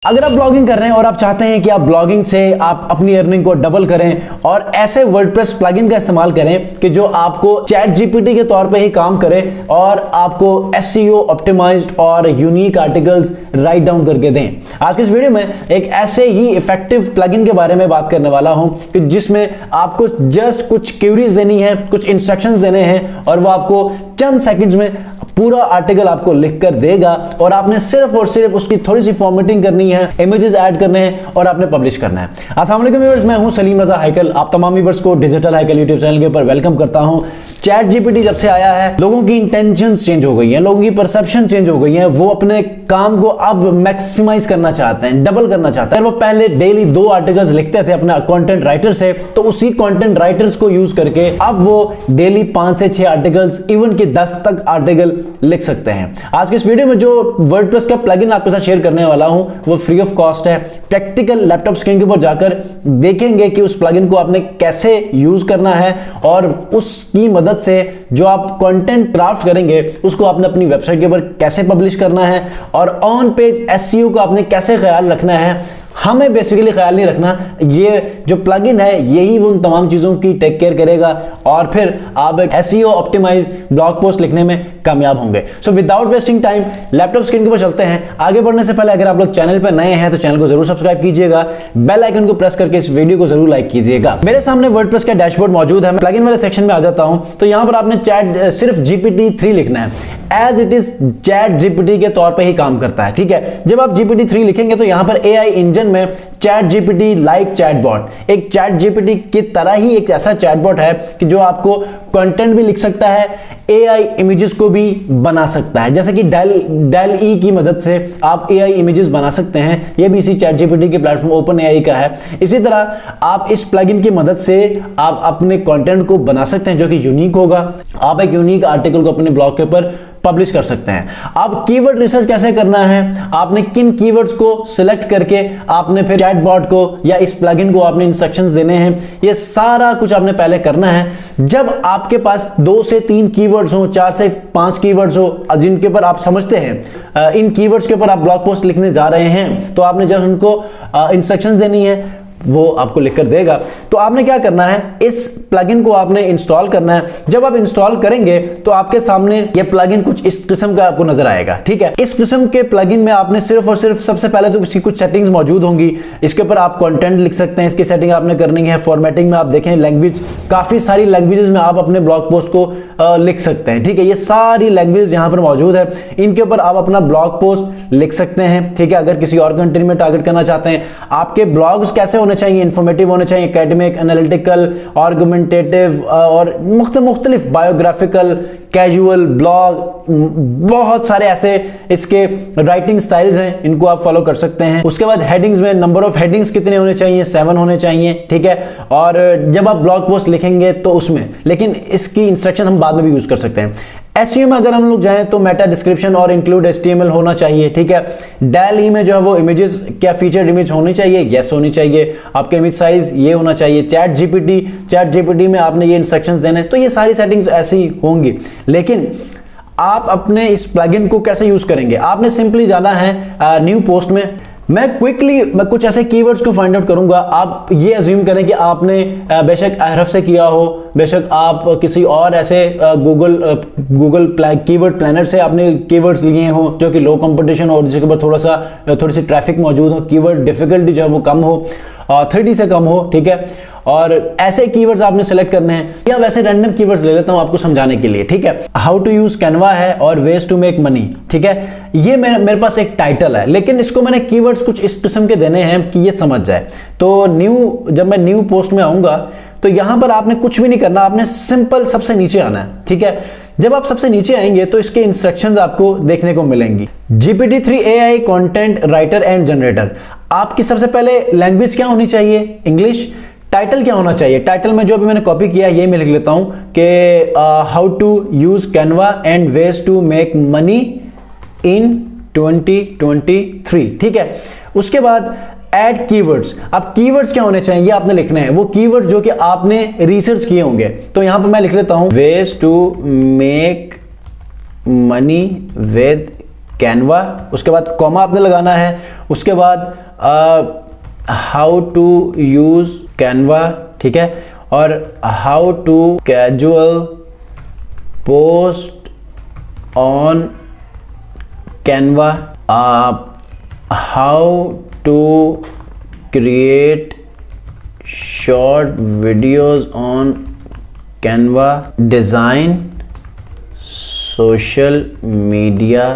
अगर आप ब्लॉगिंग कर रहे हैं और आप चाहते हैं कि आप ब्लॉगिंग से आप अपनी अर्निंग को डबल करें और ऐसे वर्डप्रेस प्लगइन का इस्तेमाल करें कि जो आपको चैट जीपीटी के तौर पे ही काम करे और आपको एसईओ ऑप्टिमाइज्ड और यूनिक आर्टिकल्स राइट डाउन करके दें। आज के इस वीडियो में एक ऐसे ही इफेक्टिव प्लगइन के बारे में बात करने वाला हूं कि जिसमें आपको जस्ट कुछ क्वेरीज देनी है, कुछ इंस्ट्रक्शंस देने हैं और वो आपको चंद सेकंड्स में पूरा आर्टिकल आपको लिखकर देगा और आपने सिर्फ और सिर्फ उसकी थोड़ी सी फॉर्मेटिंग करनी है, इमेजेस ऐड करने हैं और आपने पब्लिश करना है। अस्सलाम वालेकुम व्यूअर्स, मैं हूं सलीम रजा हैकल। आप तमाम व्यूअर्स को डिजिटल हैकल यूट्यूब चैनल के ऊपर वेलकम करता हूं। चैट जीपीटी जब से आया है, लोगों की इंटेंशंस चेंज हो गई हैं, लोगों की परसेप्शन चेंज हो गई है। वो अपने काम को अब मैक्सिमाइज करना चाहते हैं, डबल करना चाहते हैं। वो पहले डेली 2 आर्टिकल्स लिखते थे अपना कंटेंट राइटर से, तो उसी कंटेंट राइटर्स को यूज करके अब वो डेली 5 से 6 आर्टिकल्स, इवन कि 10 तक आर्टिकल लिख सकते हैं। आज के इस वीडियो में जो वर्डप्रेस का प्लगइन आपके साथ शेयर करने वाला हूं वो फ्री ऑफ कॉस्ट है। प्रैक्टिकल लैपटॉप स्क्रीन के ऊपर जाकर देखेंगे कि उस प्लगइन को आपने कैसे यूज करना है और उसकी मदद से जो आप कंटेंट क्राफ्ट करेंगे उसको आपने अपनी वेबसाइट के ऊपर कैसे पब्लिश करना है और ऑन पेज एसईओ का आपने कैसे ख्याल रखना है। हमें बेसिकली ख्याल नहीं रखना, ये जो प्लगइन है यही उन तमाम चीजों की टेक केयर करेगा और फिर आप एक एसईओ ऑप्टिमाइज ब्लॉग पोस्ट लिखने में कामयाब होंगे। So without wasting time laptop screen के ऊपर चलते हैं। आगे बढ़ने से पहले अगर आप लोग चैनल पर नए हैं तो चैनल को जरूर सब्सक्राइब कीजिएगा, बेल आइकन को प्रेस करके इस वीडियो को जरूर लाइक कीजिएगा। मेरे सामने वर्डप्रेस का डैशबोर्ड मौजूद है। मैं प्लगइन वाले सेक्शन में आ जाता हूं तो यहां पर आपने चैट सिर्फ GPT-3 लिखना है। As it is chat GPT के तौर पे ही काम करता है, ठीक है। जब आप GPT-3 लिखेंगे तो यहां पर एआई इंजन में चैट जीपीटी लाइक चैटबॉट, एक चैट जीपीटी की तरह ही एक ऐसा चैटबॉट है कि जो आपको कंटेंट भी लिख सकता है, एआई इमेजेस को भी बना सकता है। जैसे कि डेल ई की मदद से आप एआई इमेजेस बना सकते हैं। यह भी इसी चैट जीपीटी के प्लेटफॉर्म ओपन एआई का है। इसी तरह आप इस प्लगइन की मदद से आप अपने कंटेंट को बना सकते हैं जो कि यूनिक होगा। आप एक यूनिक आर्टिकल को अपने ब्लॉग के ऊपर पब्लिश कर सकते हैं। अब कीवर्ड रिसर्च कैसे करना है, आपने किन कीवर्ड्स को सिलेक्ट करके आपने फिर चैटबॉट को या इस प्लगइन को आपने इंस्ट्रक्शंस देने हैं, ये सारा कुछ आपने पहले करना है। जब आपके पास 2 से 3 कीवर्ड्स हो, 4 से 5 कीवर्ड्स हो जिनके ऊपर आप समझते हैं इन कीवर्ड्स के ऊपर आप ब्लॉग पोस्ट लिखने जा रहे हैं, तो आपने जस्ट उनको इंस्ट्रक्शंस देनी है, वो आपको लिखकर देगा। तो आपने क्या करना है, इस प्लगइन को आपने इंस्टॉल करना है। जब आप इंस्टॉल करेंगे तो आपके सामने ये प्लगइन कुछ इस किस्म का आपको नजर आएगा, ठीक है। इस किस्म के प्लगइन में आपने सिर्फ और सिर्फ सबसे पहले तो इसकी कुछ सेटिंग्स मौजूद होंगी। इसके ऊपर आप कंटेंट लिख सकते हैं, इसकी सेटिंग आपने करनी है। फॉर्मेटिंग में आप देखें लैंग्वेज, काफी सारी लैंग्वेजेस में आप अपने ब्लॉग पोस्ट को लिख सकते हैं, ठीक है। ये सारी लैंग्वेज यहां पर मौजूद है, इनके ऊपर आप अपना ब्लॉग पोस्ट लिख सकते हैं, ठीक है। अगर किसी और कंट्री में टारगेट करना चाहते हैं, आपके ब्लॉग्स कैसे होने चाहिए, इंफॉर्मेटिव होने चाहिए, एकेडमिक, एनालिटिकल, आर्गुमेंटेटिव और मुख्तलिफ, बायोग्राफिकल, कैजुअल ब्लॉग, बहुत सारे ऐसे इसके राइटिंग स्टाइल्स हैं, इनको आप फॉलो कर सकते हैं। उसके बाद हेडिंग्स में नंबर ऑफ हेडिंग्स कितने होने चाहिए, 7 होने चाहिए, ठीक है। और जब आप ब्लॉग पोस्ट लिखेंगे तो उसमें, लेकिन इसकी इंस्ट्रक्शन हम बाद में भी यूज कर सकते हैं। एसईओ में अगर हम लोग जाएं तो मेटा डिस्क्रिप्शन और इंक्लूड एचटीएमएल होना चाहिए, ठीक है। डेल ई में जो है वो इमेजेस, क्या फीचर्ड इमेज होनी चाहिए, यस होनी चाहिए। आपके इमेज साइज ये होना चाहिए। चैट जीपीटी में आपने ये इंस्ट्रक्शंस देने, तो ये सारी सेटिंग्स ऐसी होंगी। लेकिन आप अपने इस प्लगइन को कैसे यूज करेंगे, आपने सिंपली जाना है न्यू पोस्ट में। मैं कुछ ऐसे कीवर्ड्स को फाइंड आउट करूंगा। आप ये अज्यूम करें कि आपने बेशक अहरफ से किया हो, बेशक आप किसी और ऐसे गूगल कीवर्ड प्लानर से आपने कीवर्ड्स लिए हो जो कि लो कंपटीशन हो, जिसके ऊपर थोड़ी सी ट्रैफिक मौजूद हो, कीवर्ड डिफिकल्टी जो है वो कम हो, 30 से कम हो, ठीक है। और ऐसे कीवर्ड्स आपने सेलेक्ट करने हैं। या वैसे रैंडम कीवर्ड्स ले लेता हूं आपको समझाने के लिए, ठीक है। हाउ टू यूज कैनवा है और वेज टू मेक मनी, ठीक है। ये मेरे पास एक टाइटल है, लेकिन इसको मैंने कीवर्ड्स कुछ इस किस्म के देने हैं कि ये समझ जाए। तो जब मैं न्यू पोस्ट में आऊंगा तो यहां पर आपने कुछ भी नहीं करना, आपने सिंपल सबसे नीचे आना है, ठीक है। जब आप सबसे नीचे आएंगे तो इसके इंस्ट्रक्शंस आपको देखने को मिलेंगी। GPT-3 AI content writer and generator. आपकी सबसे पहले लैंग्वेज क्या होनी चाहिए, इंग्लिश। टाइटल क्या होना चाहिए, टाइटल में जो भी मैंने कॉपी किया ये मैं लिख लेता हूं कि how to use Canva and ways to make money in 2023, ठीक है। उसके बाद ऐड कीवर्ड्स। अब कीवर्ड्स क्या होने चाहिए ये आपने लिखना है, वो कीवर्ड जो कि आपने रिसर्च किए होंगे। तो यहां पर मैं लिख लेता हूं ways to make money with Canva, उसके बाद कॉमा आपने लगाना है, उसके बाद हाउ टू यूज कैनवा, ठीक है, और how to casual post on Canva, how to create short videos on Canva, design social media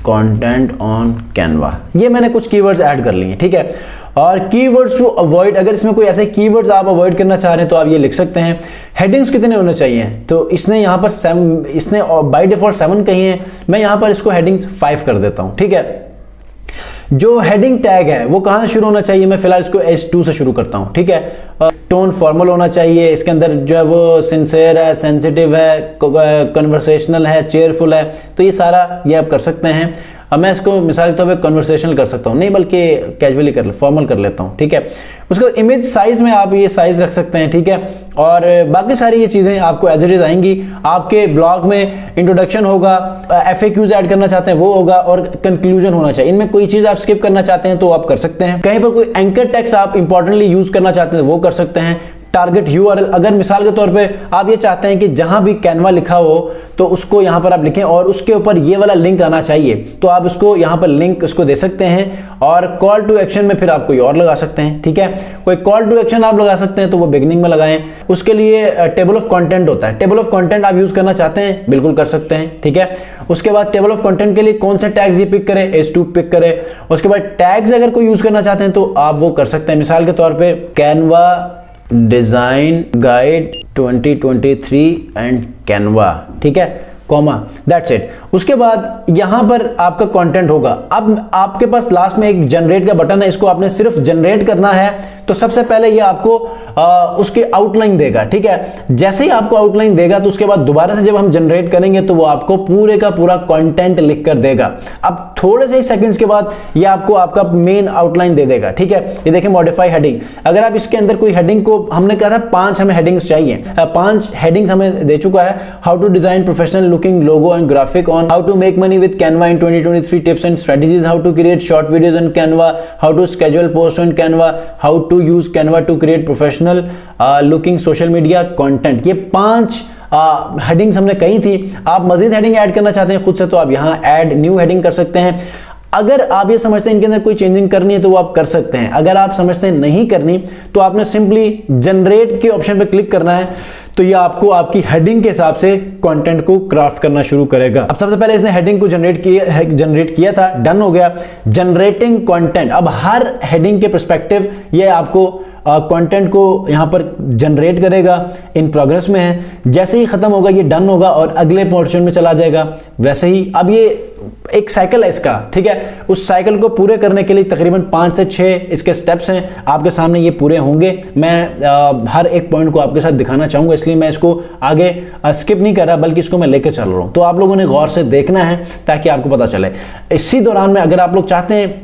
content on Canva. ये मैंने कुछ कीवर्ड्स ऐड कर लिए हैं, ठीक है। और कीवर्ड्स टू अवॉइड, अगर इसमें कोई ऐसे कीवर्ड्स आप अवॉइड करना चाह रहे हैं तो आप ये लिख सकते हैं। हेडिंग्स कितने होने चाहिए, तो इसने यहाँ पर 7, इसने बाय डिफॉल्ट 7 कही है, मैं यहाँ पर इसको हेडिंग्स 5 कर देता हूँ, ठीक है। जो हेडिंग टैग है वो कहाँ से शुरू होना चाहिए, मैं फिलहाल इसको S2 से शुरू करता हूँ, ठीक है। टोन फॉर्मल होना चाहिए, इसके अंदर जो है वो सिंसियर है, सेंसिटिव है, कन्वर्सेशनल है, चेयरफुल है, तो ये सारा ये आप कर सकते हैं। अब मैं इसको मिसाल के तौर पे कन्वर्सेशनल कर सकता हूँ, नहीं बल्कि कैजुअली कर फॉर्मल कर लेता हूँ, ठीक है। उसके बाद इमेज साइज में आप ये साइज रख सकते हैं, ठीक है। और बाकी सारी ये चीज़ें आपको एज इट इज आएंगी। आपके ब्लॉग में इंट्रोडक्शन होगा, FAQs ऐड करना चाहते हैं वो होगा, और कंक्लूजन होना चाहिए। इनमें कोई चीज़ आप स्किप करना चाहते हैं तो आप कर सकते हैं। कहीं पर कोई एंकर टेक्स्ट आप इंपॉर्टेंटली यूज करना चाहते हैं वो कर सकते हैं। टारगेट URL, अगर मिसाल के तौर पे आप ये चाहते हैं कि जहां भी कैनवा लिखा हो तो उसको यहां पर आप लिखें और उसके ऊपर ये वाला लिंक आना चाहिए, तो आप इसको यहां पर लिंक इसको दे सकते हैं। और कॉल टू एक्शन में फिर आप कोई और लगा सकते हैं, ठीक है। कोई कॉल टू एक्शन आप लगा सकते हैं तो वो बिगनिंग में लगाएं। उसके लिए टेबल ऑफ कंटेंट होता है, टेबल ऑफ कंटेंट आप यूज करना चाहते हैं बिल्कुल कर सकते हैं, ठीक है। उसके बाद टेबल ऑफ कंटेंट के लिए कौन से टैग्स ये पिक करें, S2 पिक करें। उसके बाद टैग्स अगर कोई यूज करना चाहते हैं तो आप वो कर सकते हैं, मिसाल के तौर पे Canva design guide 2023 and Canva, ठीक है, कॉमा, दैट्स इट। उसके बाद यहां पर आपका कंटेंट होगा। अब आपके पास लास्ट में एक जनरेट का बटन है, इसको आपने सिर्फ जनरेट करना है। तो सबसे पहले ये आपको उसकी आउटलाइन देगा, ठीक है। जैसे ही आपको आउटलाइन देगा तो उसके बाद दोबारा से जब हम जनरेट करेंगे तो वो आपको पूरे का पूरा कंटेंट लिख कर देगा। अब थोड़े से ही सेकंड्स के बाद ये आपको आपका मेन आउटलाइन दे देगा, ठीक है। ये देखिए मॉडिफाई हेडिंग, अगर आप इसके अंदर कोई हेडिंग को, हमने कहा था 5 हमें हेडिंग्स चाहिए, 5 हेडिंग्स हमें दे चुका है। How to design professional looking logo and graphic on, how to make money with Canva in 2023 tips and strategies, how to create short videos on Canva, how to schedule post on Canva, how to use Canva to create professional looking social media content. ये 5 headings हमने कही थी। आप मजीद heading add करना चाहते हैं खुद से तो आप यहां ऐड न्यू हेडिंग कर सकते हैं। अगर आप ये समझते हैं इनके अंदर कोई चेंजिंग करनी है तो वो आप कर सकते हैं। अगर आप समझते हैं नहीं करनी तो आपने सिंपली जनरेट के ऑप्शन पे क्लिक करना है, तो ये आपको आपकी हेडिंग के हिसाब से कंटेंट को क्राफ्ट करना शुरू करेगा। अब सबसे पहले इसने हेडिंग को जनरेट किया था, डन हो गया। जनरेटिंग कंटेंट, अब हर हेडिंग के पर्सपेक्टिव ये आपको कंटेंट को यहां पर जनरेट करेगा, इन प्रोग्रेस में है। जैसे ही खत्म होगा ये डन होगा और अगले पोर्शन में चला जाएगा। वैसे ही अब ये एक साइकिल है इसका, ठीक है। उस साइकिल को पूरे करने के लिए तकरीबन 5 से 6 इसके स्टेप्स हैं, आपके सामने ये पूरे होंगे। मैं हर एक पॉइंट को आपके साथ दिखाना चाहूंगा, इसलिए मैं इसको आगे स्किप नहीं कर रहा बल्कि इसको मैं लेके चल रहा हूं। तो आप लोगों ने गौर से देखना है ताकि आपको पता चले। इसी दौरान में अगर आप लोग चाहते हैं,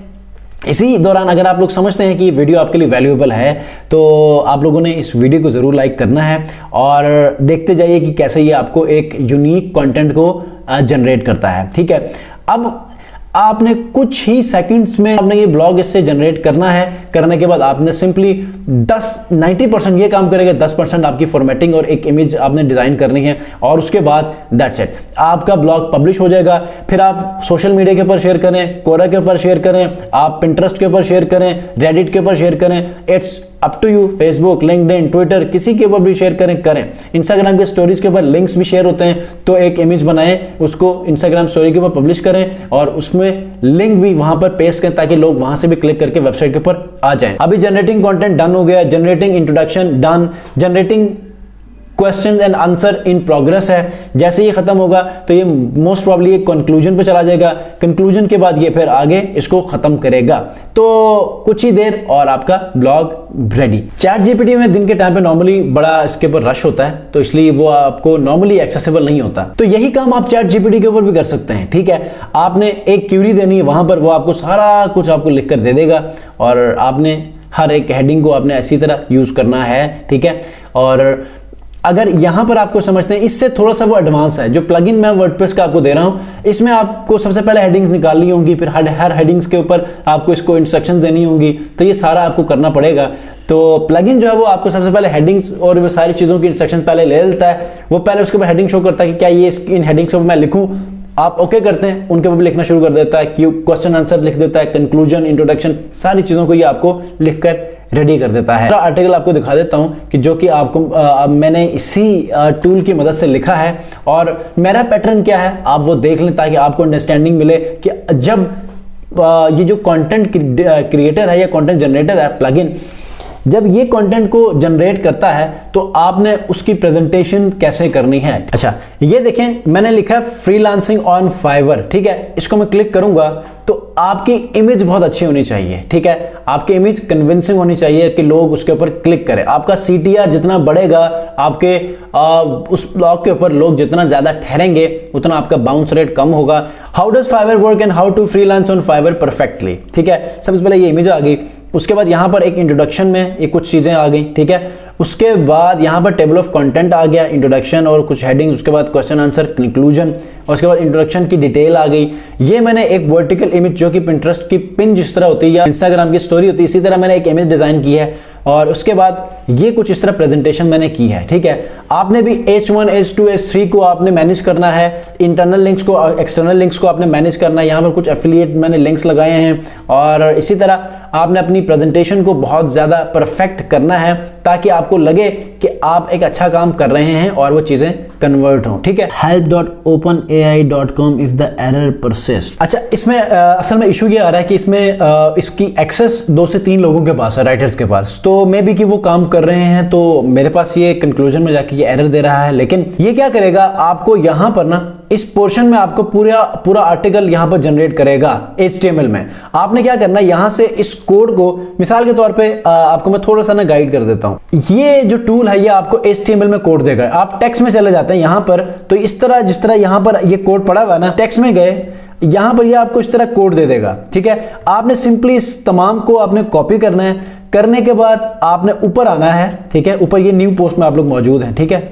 इसी दौरान अगर आप लोग समझते हैं कि ये वीडियो आपके लिए वैल्यूएबल है तो आप लोगों ने इस वीडियो को ज़रूर लाइक करना है और देखते जाइए कि कैसे ये आपको एक यूनिक कंटेंट को जनरेट करता है, ठीक है। अब आपने कुछ ही सेकंड्स में आपने ये ब्लॉग इससे जनरेट करना है। करने के बाद आपने सिंपली 90% ये काम करेगा, 10% आपकी फॉर्मेटिंग और एक इमेज आपने डिजाइन करनी है और उसके बाद दैट्स इट, आपका ब्लॉग पब्लिश हो जाएगा। फिर आप सोशल मीडिया के ऊपर शेयर करें, कोरा के ऊपर शेयर करें, आप पिंटरेस्ट के ऊपर शेयर करें, रेडिट के ऊपर शेयर करें, it's up to you. Facebook, LinkedIn, Twitter, किसी के ऊपर भी शेयर करें। इंस्टाग्राम के स्टोरीज के ऊपर लिंक्स भी शेयर होते हैं, तो एक इमेज बनाएं, उसको इंस्टाग्राम स्टोरी के ऊपर पब्लिश करें और उसमें लिंक भी वहां पर पेस्ट करें ताकि लोग वहां से भी क्लिक करके वेबसाइट के ऊपर आ जाएं। अभी जनरेटिंग कंटेंट डन हो गया, generating introduction done, generating question and answer in progress है। जैसे ये खत्म होगा तो ये मोस्ट प्रोबेबली एक कंक्लूजन पे चला जाएगा। कंक्लूजन के बाद ये फिर आगे इसको खत्म करेगा। तो कुछ ही देर और आपका ब्लॉग रेडी। चैट जीपीटी में दिन के टाइम पे नॉर्मली बड़ा इसके ऊपर रश होता है, तो इसलिए वो आपको नॉर्मली एक्सेसिबल नहीं होता। तो यही काम आप चैट जीपीटी के ऊपर भी कर सकते हैं, ठीक है। आपने एक क्यूरी देनी है, वहां पर वो आपको सारा कुछ आपको लिख कर दे देगा और आपने हर एक हेडिंग को आपने इसी तरह यूज करना है, ठीक है। और अगर यहां पर आपको समझते हैं, इससे थोड़ा सा वो एडवांस है। जो प्लगइन मैं वर्डप्रेस का आपको दे रहा हूं, इसमें आपको सबसे पहले हेडिंग्स निकालनी होंगी, फिर हर हेडिंग्स के ऊपर आपको इसको इंस्ट्रक्शन देनी होंगी, तो ये सारा आपको करना पड़ेगा। तो प्लगइन जो है वो आपको सबसे पहले हेडिंग्स और वो सारी चीजों की इंस्ट्रक्शन पहले ले लेता है। वो पहले उसके ऊपर हेडिंग शो करता है कि क्या ये इन हेडिंग्स को मैं लिखूं, आप ओके करते हैं, उनके ऊपर लिखना शुरू कर देता है, क्वेश्चन आंसर लिख देता है, कंक्लूजन, इंट्रोडक्शन, सारी चीजों को ये आपको लिखकर रेडी कर देता है। आर्टिकल आपको दिखा देता हूं कि जो कि आपको मैंने इसी टूल की मदद से लिखा है, और मेरा पैटर्न क्या है आप वो देख लें ताकि आपको अंडरस्टैंडिंग मिले कि जब ये जो कंटेंट क्रिएटर है या कंटेंट जनरेटर है प्लगइन, जब ये कंटेंट को जनरेट करता है तो आपने उसकी प्रेजेंटेशन कैसे करनी है। अच्छा, ये देखें मैंने लिखा है फ्रीलांसिंग ऑन फाइवर, ठीक है। इसको मैं क्लिक करूंगा तो आपकी इमेज बहुत अच्छी होनी चाहिए, ठीक है। आपकी इमेज कन्विंसिंग होनी चाहिए कि लोग उसके ऊपर क्लिक करें। आपका CTR जितना बढ़ेगा, आपके उस ब्लॉग के ऊपर लोग जितना ज्यादा ठहरेंगे, उतना आपका बाउंस रेट कम होगा। How does Fiverr work and how to freelance on Fiverr perfectly, ठीक है। सबसे पहले ये इमेज आ गई, उसके बाद यहां पर एक इंट्रोडक्शन में ये कुछ चीजें आ गई, ठीक है। उसके बाद यहां पर टेबल ऑफ कंटेंट आ गया, इंट्रोडक्शन और कुछ हेडिंग्स, उसके बाद क्वेश्चन आंसर, कंक्लूजन, और उसके बाद इंट्रोडक्शन की डिटेल आ गई। ये मैंने एक वर्टिकल इमेज जो कि पिंटरेस्ट की पिन जिस तरह होती है या इंस्टाग्राम की स्टोरी होती है, इसी तरह मैंने एक इमेज डिजाइन की है, और उसके बाद ये कुछ इस तरह प्रेजेंटेशन मैंने की है, ठीक है। आपने भी H1, H2, H3 को आपने मैनेज करना है, इंटरनल लिंक्स को, एक्सटर्नल लिंक्स को आपने मैनेज करना है। यहाँ पर कुछ एफिलिएट मैंने लिंक्स लगाए हैं, और इसी तरह आपने अपनी प्रेजेंटेशन को बहुत ज़्यादा परफेक्ट करना है ताकि आपको लगे कि आप एक अच्छा काम कर रहे हैं और वो चीज़ें कन्वर्ट हों, ठीक है। help.openai.com if the error persists। अच्छा, इसमें असल में इशू ये आ रहा है कि इसमें इसकी एक्सेस 2 से 3 लोगों के पास है, राइटर्स के पास, तो मे बी कि वो काम कर रहे हैं, तो मेरे पास ये कंक्लूजन में जाके ये एरर दे रहा है। लेकिन ये क्या करेगा, आपको यहां पर ना इस पोर्शन में आपको पूरा आर्टिकल यहां पर जनरेट करेगा HTML में। आपने क्या करना है, यहां से इस कोड को मिसाल के तौर पे आपको मैं थोड़ा सा ना गाइड कर देता हूं। ये जो टूल है ये आपको HTML में कोड देगा। आप टेक्स्ट में चले जाते हैं यहां पर, तो इस तरह जिस तरह यहां पर ये कोड पड़ा हुआ है ना, टेक्स्ट में गए, यहां पर ये आपको इस तरह कोड दे देगा, ठीक है। आपने सिंपली इस तमाम को आपने कॉपी करना है, करने के बाद आपने ऊपर आना है, ठीक है। ऊपर ये न्यू पोस्ट में आप लोग मौजूद हैं, ठीक है।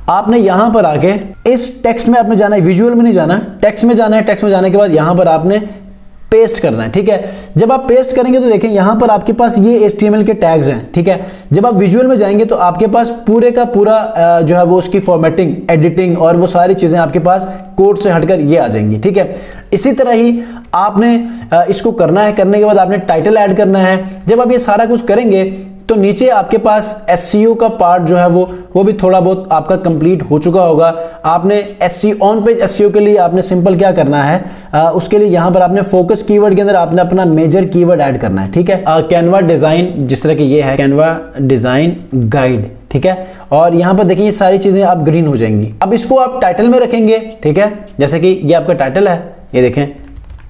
आपने यहां पर आके इस टेक्स्ट में आपने जाना है, विजुअल में नहीं जाना, टेक्स्ट में जाना है। टेक्स्ट में जाने के बाद यहां पर आपने पेस्ट करना है, ठीक है। जब आप पेस्ट करेंगे तो देखें यहां पर आपके पास ये HTML के टैग्स हैं, ठीक है। जब आप विजुअल में जाएंगे तो आपके पास पूरे का पूरा जो है वो उसकी फॉर्मेटिंग, एडिटिंग और वो सारी चीजें आपके पास कोड से हटकर ये आ जाएंगी, ठीक है। इसी तरह ही आपने इसको करना है। करने के बाद आपने टाइटल ऐड करना है। जब आप ये सारा कुछ करेंगे तो नीचे आपके पास SEO का पार्ट जो है वो भी थोड़ा बहुत आपका कंप्लीट हो चुका होगा। आपने SEO ऑन पेज SEO के लिए आपने सिंपल क्या करना है, उसके लिए यहां पर आपने फोकस कीवर्ड के अंदर आपने अपना मेजर कीवर्ड ऐड करना है, ठीक है। कैनवा डिजाइन, जिस तरह की ये है कैनवा डिजाइन गाइड, ठीक है। और यहां पर देखिए ये सारी चीजें आप ग्रीन हो जाएंगी। अब इसको आप टाइटल में रखेंगे, ठीक है। जैसे कि ये आपका टाइटल है, ये देखें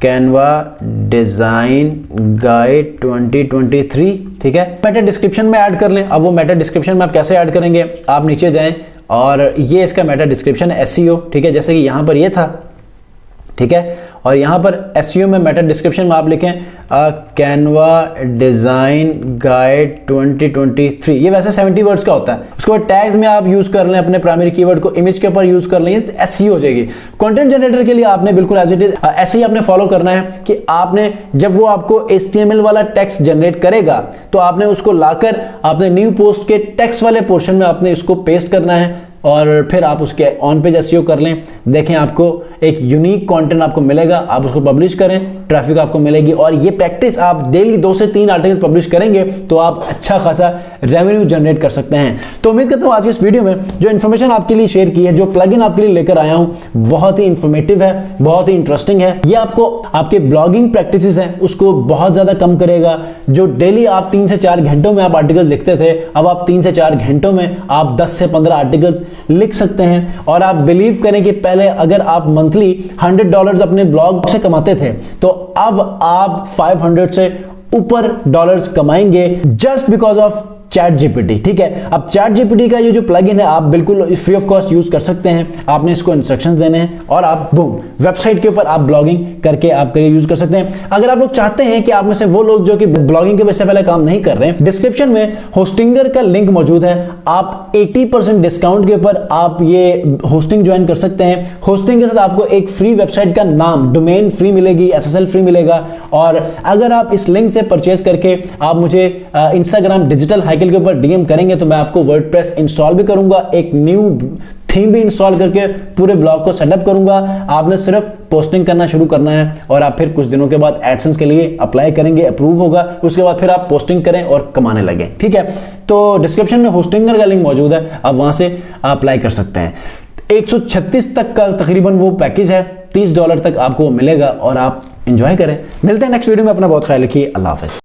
कैनवा डिजाइन गाइड 2023, ठीक है। मेटा डिस्क्रिप्शन में ऐड कर लें। अब वो मेटा डिस्क्रिप्शन में आप कैसे ऐड करेंगे, आप नीचे जाएं और ये इसका मेटा डिस्क्रिप्शन है SEO, ठीक है। जैसे कि यहां पर ये था, ठीक है। और यहां पर SEO में मेटा डिस्क्रिप्शन में आप लिखें कैनवा डिजाइन गाइड 2023। ये वैसे 70 वर्ड्स का होता है। उसके बाद टैग्स में आप यूज कर लें अपने प्राइमरी कीवर्ड को, इमेज के ऊपर यूज कर लें, SEO हो जाएगी। कंटेंट जनरेटर के लिए आपने बिल्कुल एज इट इज ऐसे ही आपने फॉलो करना है कि आपने जब वो आपको HTML वाला टेक्स्ट जनरेट करेगा तो आपने उसको लाकर आपने न्यू पोस्ट के टेक्स्ट वाले पोर्शन में आपने इसको पेस्ट करना है, और फिर आप उसके ऑन पेज SEO कर लें। देखें आपको एक यूनिक कंटेंट आपको मिलेगा, आप उसको पब्लिश करें, ट्रैफिक आपको मिलेगी। और ये प्रैक्टिस आप डेली 2 से 3 आर्टिकल्स पब्लिश करेंगे तो आप अच्छा खासा रेवेन्यू जनरेट कर सकते हैं। तो उम्मीद करता हूं आज की इस वीडियो में जो इन्फॉर्मेशन आपके लिए शेयर की है, जो प्लगइन आपके लिए लेकर आया हूं, बहुत ही इंफॉर्मेटिव है, बहुत ही इंटरेस्टिंग है। ये आपको आपके ब्लॉगिंग प्रैक्टिसेस हैं उसको बहुत ज्यादा कम करेगा। जो डेली आप 3 से 4 घंटों में आप आर्टिकल लिखते थे, अब आप 3 से 4 घंटों में आप 10 से 15 आर्टिकल्स लिख सकते हैं। और आप बिलीव करें कि पहले अगर आप मंथली $100 अपने ब्लॉग से कमाते थे तो अब आप 500 से ऊपर डॉलर्स कमाएंगे just because of chat GPT. ठीक है, अब चैट जीपीटी का ये जो प्लगइन है आप बिल्कुल फ्री ऑफ कॉस्ट यूज कर सकते हैं। आपने इसको इंस्ट्रक्शंस देने हैं और आप बूम वेबसाइट के ऊपर आप ब्लॉगिंग करके आप यूज कर सकते हैं। अगर आप लोग चाहते हैं कि आप में से वो लोग जो कि ब्लॉगिंग के वजह से पहले काम नहीं कर रहे हैं, डिस्क्रिप्शन में होस्टिंगर का लिंक मौजूद है। आप 80% डिस्काउंट के ऊपर आप ये होस्टिंग ज्वाइन कर सकते हैं। होस्टिंग के साथ आपको एक फ्री वेबसाइट का नाम, डोमेन फ्री मिलेगी, एसएसएल फ्री मिलेगा। और अगर आप इस लिंक से परचेज करके आप मुझे इंस्टाग्राम डिजिटल हाइकल के ऊपर डीएम करेंगे तो मैं आपको वर्डप्रेस इंस्टॉल भी करूंगा, एक न्यू थीम भी इंस्टॉल करके पूरे ब्लॉग को सेटअप करूंगा। आपने सिर्फ पोस्टिंग करना शुरू करना है और आप फिर कुछ दिनों के बाद एडसेंस के लिए अप्लाई करेंगे, अप्रूव होगा, उसके बाद फिर आप पोस्टिंग करें और कमाने लगे। ठीक है, तो डिस्क्रिप्शन में होस्टिंगर का लिंक मौजूद है, आप वहां से अप्लाई कर सकते हैं। 136 तक का तकरीबन वो पैकेज है, $30 तक आपको मिलेगा और आप एंजॉय करें। मिलते हैं नेक्स्ट वीडियो में, अपना बहुत ख्याल रखिए, अल्लाह हाफिज।